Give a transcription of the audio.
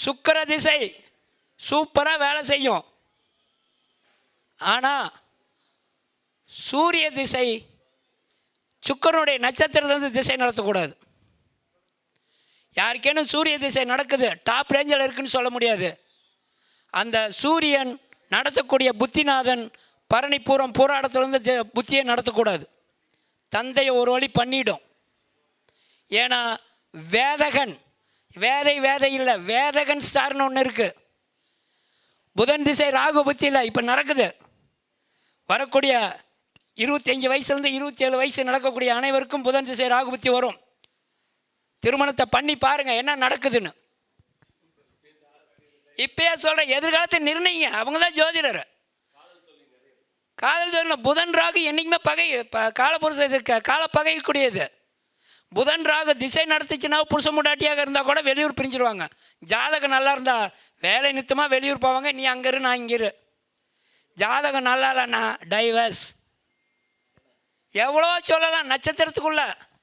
சுக்கிர திசை சூப்பராக வேலை செய்யும். ஆனால் சூரிய திசை சுக்கிரனுடைய நட்சத்திரத்திலிருந்து திசை நடத்தக்கூடாது. யாருக்கேனும் சூரிய திசை நடக்குது, டாப் ரேஞ்சில் இருக்குன்னு சொல்ல முடியாது. அந்த சூரியன் நடத்தக்கூடிய புத்திநாதன் பரணி பூரம் போராட்டத்திலேருந்து புத்தியை நடத்தக்கூடாது. தந்தையை ஒரு வழி பண்ணிடும். ஏன்னா வேதகன், வேதை இல்லை, வேதகன் ஸ்டார்னு ஒன்று இருக்குது. புதன் திசை ராகு புத்தியில் இப்போ நடக்குது. வரக்கூடிய 25 வயசுலேருந்து 27 வயசு நடக்கக்கூடிய அனைவருக்கும் புதன் திசை ராகு புத்தி வரும். திருமணத்தை பண்ணி பாருங்கள் என்ன நடக்குதுன்னு. இப்பயே சொல்கிறேன், எதிர்காலத்தை நிர்ணயிங்க. அவங்க தான் ஜோதிடர். காதல் ஜோதிடம் புதன் ராகு என்றைக்குமே பகை, காலப்புருஷ இது கால பகைக்கூடியது. புதன் ராகு திசை நடத்துச்சுன்னா புருஷ முண்டாட்டியாக இருந்தால் கூட வெளியூர் பிரிஞ்சிருவாங்க. ஜாதகம் நல்லா இருந்தால் வேலை நிறுத்தமாக வெளியூர் போவாங்க. நீ அங்கே இரு, நான் இங்கே இரு. ஜாதகம் நல்லா இல்லைண்ணா டைவர்ஸ். எவ்வளோ சொல்லலாம் நட்சத்திரத்துக்குள்ள.